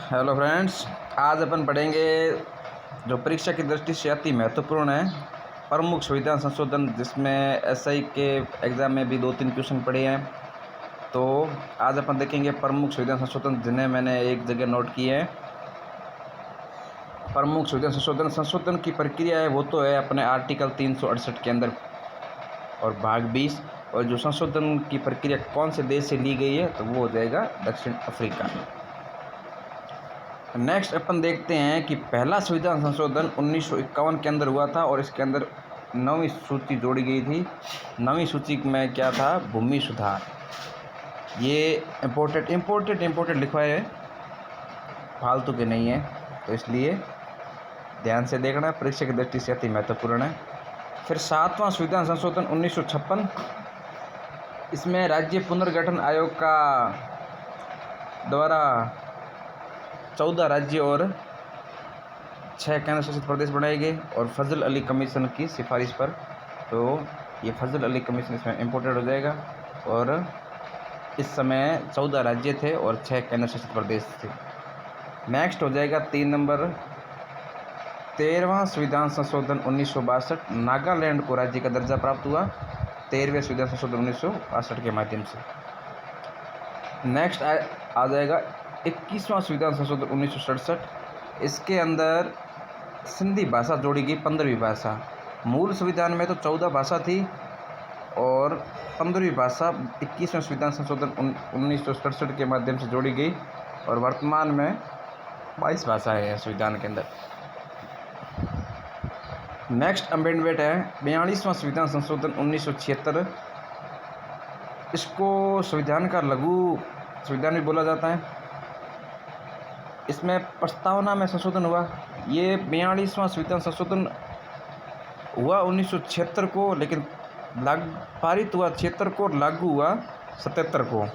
Hello friends, आज अपन पढ़ेंगे जो परीक्षा की दृष्टि से अति महत्वपूर्ण है प्रमुख संविधान संशोधन, जिसमें एसआई के एग्ज़ाम में भी 2-3 क्वेश्चन पढ़े हैं। तो आज अपन देखेंगे प्रमुख संविधान संशोधन, जिन्हें मैंने एक जगह नोट किए हैं। प्रमुख संविधान संशोधन की प्रक्रिया है वो तो है अपने आर्टिकल 368 के अंदर और भाग 20, और जो संशोधन की प्रक्रिया कौन से देश से ली गई है तो वो हो जाएगा दक्षिण अफ्रीका। नेक्स्ट अपन देखते हैं कि पहला संविधान संशोधन 1951 के अंदर हुआ था और इसके अंदर 9वीं सूची जोड़ी गई थी। 9वीं सूची में क्या था? भूमि सुधार। ये इम्पोर्टेंट लिखवाए है, फालतू के नहीं है, तो इसलिए ध्यान से देखना, परीक्षा की दृष्टि से अति महत्वपूर्ण है। फिर 7वां संविधान संशोधन 1956, इसमें राज्य पुनर्गठन आयोग का द्वारा 14 राज्य और 6 केंद्र शासित प्रदेश बनाए गए और फजल अली कमीशन की सिफारिश पर। तो ये फजल अली कमीशन इसमें इम्पोर्टेंट हो जाएगा। और इस समय 14 राज्य थे और 6 केंद्र शासित प्रदेश थे। नेक्स्ट हो जाएगा 3 नंबर 13वां संविधान संशोधन 1962, नागालैंड को राज्य का दर्जा प्राप्त हुआ 13वें संविधान संशोधन 1962 के माध्यम से। नेक्स्ट आ जाएगा 21वां संविधान संशोधन 1967, इसके अंदर सिंधी भाषा जोड़ी गई 15वीं भाषा। मूल संविधान में तो 14 भाषा थी और 15वीं भाषा 21वें संविधान संशोधन 1967 के माध्यम से जोड़ी गई और वर्तमान में 22 भाषाएं हैं संविधान के अंदर। नेक्स्ट अमेंडमेंट है 42वां संविधान संशोधन 1976, इसको संविधान का लघु संविधान भी बोला जाता है। इसमें प्रस्तावना में संशोधन हुआ। ये 42वां संविधान संशोधन हुआ 1976 को, लेकिन पारित हुआ 76 को, लागू हुआ 77 को।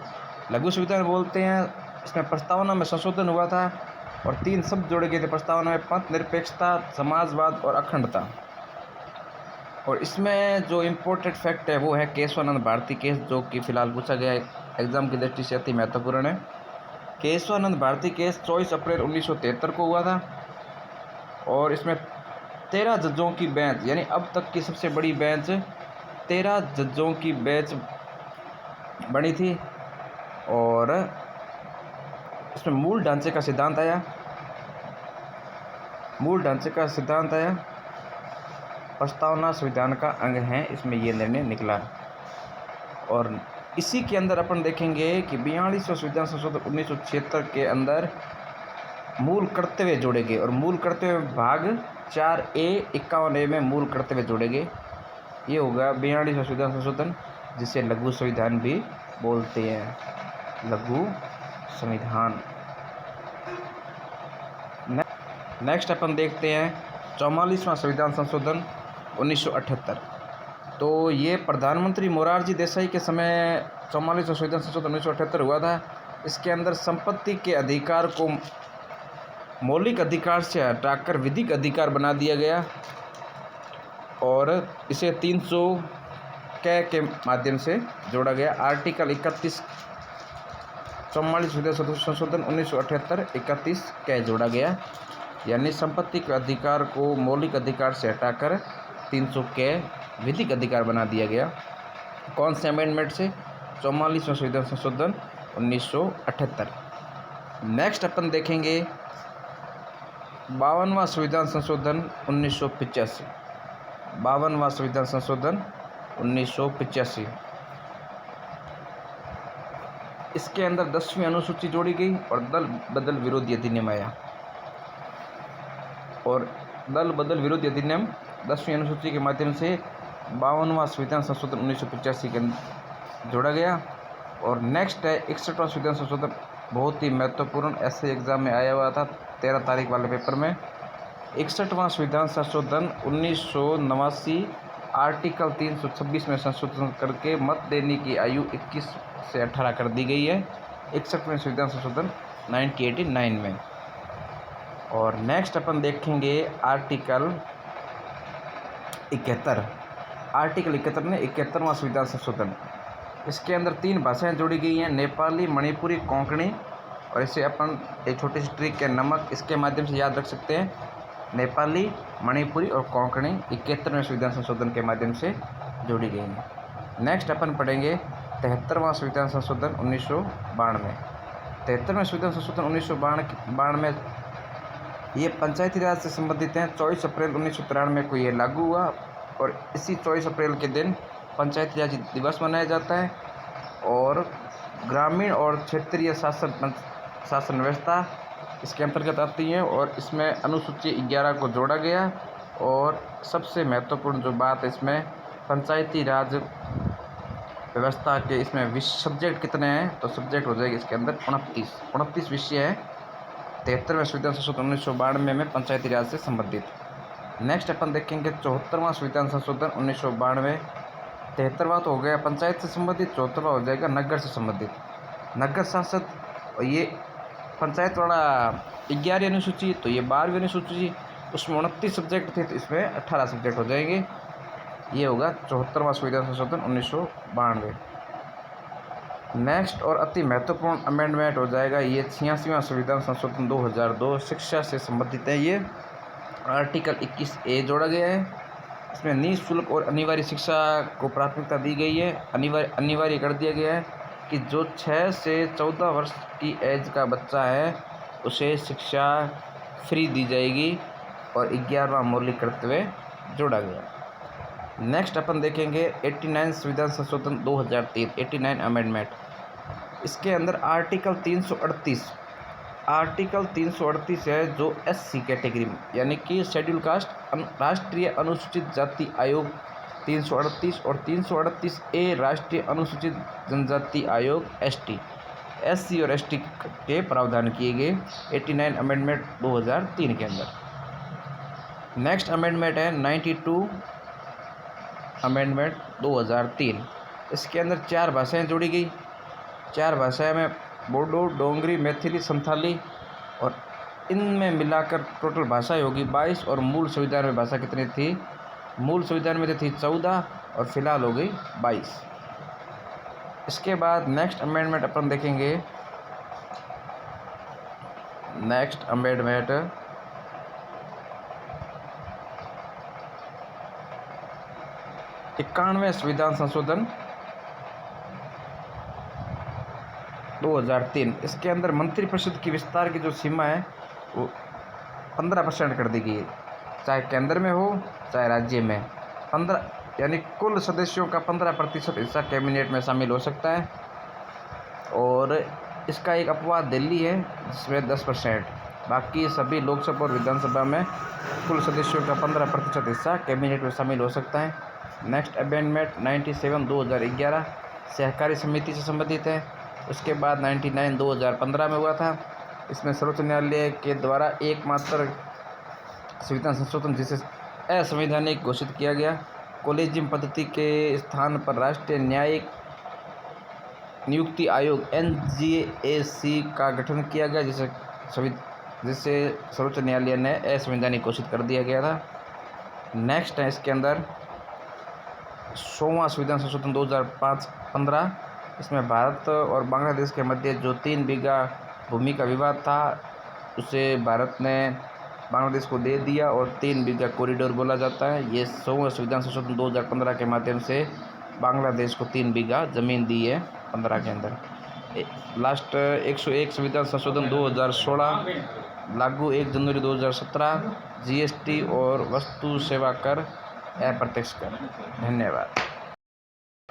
लघु संविधान बोलते हैं। इसमें प्रस्तावना में संशोधन हुआ था और 3 शब्द जोड़े गए थे प्रस्तावना में: पंथ निरपेक्षता, समाजवाद और अखंडता। और इसमें जो इम्पोर्टेंट फैक्ट है वो है केशवानंद भारती केस, जो कि फ़िलहाल पूछा गया है, एग्ज़ाम की दृष्टि से अति महत्वपूर्ण है। केशवानंद भारती केस 24 अप्रैल 1973 को हुआ था और इसमें 13 जजों की बेंच, यानी अब तक की सबसे बड़ी बेंच, 13 जजों की बेंच बनी थी। और इसमें मूल ढांचे का सिद्धांत आया। प्रस्तावना संविधान का अंग है, इसमें ये निर्णय निकला। और इसी के अंदर अपन देखेंगे कि 42वां संविधान संशोधन 1976 के अंदर मूल कर्तव्य जोड़े गए और मूल कर्तव्य भाग 4A 51A में मूल कर्तव्य जोड़े गए। ये होगा 42वां संविधान संशोधन, जिसे लघु संविधान भी बोलते हैं, लघु संविधान। नेक्स्ट अपन देखते हैं 44वां संविधान संशोधन 1978। तो ये प्रधानमंत्री मोरारजी देसाई के समय 44वां संविधान संशोधन 1978 हुआ था। इसके अंदर संपत्ति के अधिकार को मौलिक अधिकार से हटाकर विधिक अधिकार बना दिया गया और इसे 300 के माध्यम से जोड़ा गया। आर्टिकल 31 44 संविधान संशोधन 1978 31 क जोड़ा गया, यानी संपत्ति के अधिकार को मौलिक अधिकार से हटाकर 300 के विधिक अधिकार बना दिया गया। कौन से अमेंडमेंट से? 44वां संविधान संशोधन 1978। नेक्स्ट अपन देखेंगे 52वां संविधान संशोधन 1985। 52वां संविधान संशोधन 1985, इसके अंदर 10वीं अनुसूची जोड़ी गई और दल बदल विरोधी अधिनियम आया। और दल बदल विरोधी अधिनियम 10वीं अनुसूची के माध्यम से 52वां संविधान संशोधन 1985 के जोड़ा गया। और नेक्स्ट है 61वां संविधान संशोधन, बहुत ही महत्वपूर्ण, ऐसे एग्ज़ाम में आया हुआ था 13 तारीख वाले पेपर में। 61वां संविधान संशोधन 1989 आर्टिकल 326 में संशोधन करके मत देने की आयु 21 से 18 कर दी गई है। 61वें संविधान संशोधन 1989 में। और नेक्स्ट अपन देखेंगे आर्टिकल 71। आर्टिकल 71 में 71वां संविधान संशोधन, इसके अंदर 3 भाषाएं जोड़ी गई हैं: नेपाली, मणिपुरी, कोंकणी। और इसे अपन एक छोटी सी ट्रिक है, नमक, इसके माध्यम से याद रख सकते हैं। नेपाली, मणिपुरी और कोंकणी 71वें संविधान संशोधन के माध्यम से जोड़ी गई हैं। नेक्स्ट अपन पढ़ेंगे 73वां संविधान संशोधन 1992। 73वें संविधान संशोधन 1992 ये पंचायती राज से संबंधित हैं। 24 अप्रैल 1993 को ये लागू हुआ और इसी 24 अप्रैल के दिन पंचायती राज दिवस मनाया जाता है। और ग्रामीण और क्षेत्रीय शासन व्यवस्था इसके अंतर्गत आती है और इसमें अनुसूची 11 को जोड़ा गया। और सबसे महत्वपूर्ण जो बात है इसमें, पंचायती राज व्यवस्था के इसमें सब्जेक्ट कितने हैं, तो सब्जेक्ट हो जाएगी इसके अंदर 29 विषय हैं 73वें संविधान संशोधन 1992 में पंचायती राज से संबंधित। नेक्स्ट अपन देखेंगे 74वां संविधान संशोधन 1992। 73वां तो हो गया पंचायत से संबंधित, 74वां हो जाएगा नगर से संबंधित। नगर सांसद, और ये पंचायत वाला 11वीं अनुसूची, तो ये 12वीं अनुसूची, उसमें 29 सब्जेक्ट थे तो इसमें 18 सब्जेक्ट हो जाएंगे। ये होगा 74वां संविधान संशोधन 1992। नेक्स्ट और अति महत्वपूर्ण अमेंडमेंट हो जाएगा ये 86वां संविधान संशोधन 2002, शिक्षा से संबंधित है। ये आर्टिकल 21A जोड़ा गया है। इसमें निःशुल्क और अनिवार्य शिक्षा को प्राथमिकता दी गई है। अनिवार्य कर दिया गया है कि जो 6 से 14 वर्ष की एज का बच्चा है उसे शिक्षा फ्री दी जाएगी और 11वां मौलिक कर्तव्य जोड़ा गया। नेक्स्ट अपन देखेंगे 89 संविधान संशोधन 2003, 89 अमेंडमेंट। इसके अंदर आर्टिकल 338 है जो SC कैटेगरी में, यानी कि शेड्यूल कास्ट, राष्ट्रीय अनुसूचित जाति आयोग 338 और 338A राष्ट्रीय अनुसूचित जनजाति आयोग ST, SC और ST के प्रावधान किए गए 89 अमेंडमेंट 2003 के अंदर। नेक्स्ट अमेंडमेंट है 92 अमेंडमेंट 2003। इसके अंदर 4 भाषाएं जोड़ी गई। 4 भाषाएं में बोडो, डोंगरी, मैथिली, संथाली, और इनमें मिलाकर टोटल भाषाएं होगी 22। और मूल संविधान में भाषा कितनी थी? मूल संविधान में थी 14 और फिलहाल हो गई 22। इसके बाद नेक्स्ट अमेंडमेंट अपन देखेंगे। नेक्स्ट अमेंडमेंट 91वें संविधान संशोधन 2003। इसके अंदर मंत्रिपरिषद की विस्तार की जो सीमा है वो 15% कर दी गई है, चाहे केंद्र में हो चाहे राज्य में। 15 यानी कुल सदस्यों का 15% हिस्सा कैबिनेट में शामिल हो सकता है। और इसका एक अपवाद दिल्ली है जिसमें 10%। बाकी सभी लोकसभा और विधानसभा में कुल सदस्यों का 15% हिस्सा कैबिनेट में शामिल हो सकता है। नेक्स्ट अमेंडमेंट 97 2011 सहकारी समिति से संबंधित है। उसके बाद 99 2015 में हुआ था। इसमें सर्वोच्च न्यायालय के द्वारा एकमात्र संविधान संशोधन जिसे असंवैधानिक घोषित किया गया। कॉलेजियम पद्धति के स्थान पर राष्ट्रीय न्यायिक नियुक्ति आयोग NJAC का गठन किया गया, जिसे सर्वोच्च न्यायालय ने असंवैधानिक घोषित कर दिया गया था। नेक्स्ट है इसके अंदर 100वां संविधान संशोधन 2005-15। इसमें भारत और बांग्लादेश के मध्य जो 3 बीघा भूमि का विवाद था उसे भारत ने बांग्लादेश को दे दिया और 3 बीघा कॉरिडोर बोला जाता है। ये 100वां संविधान संशोधन 2015 के माध्यम से बांग्लादेश को 3 बीघा ज़मीन दी है 15 के अंदर। लास्ट 101 संविधान संशोधन 2016 लागू 1 जनवरी 2017। GST और वस्तु सेवा कर अप्रत्यक्ष कर। धन्यवाद।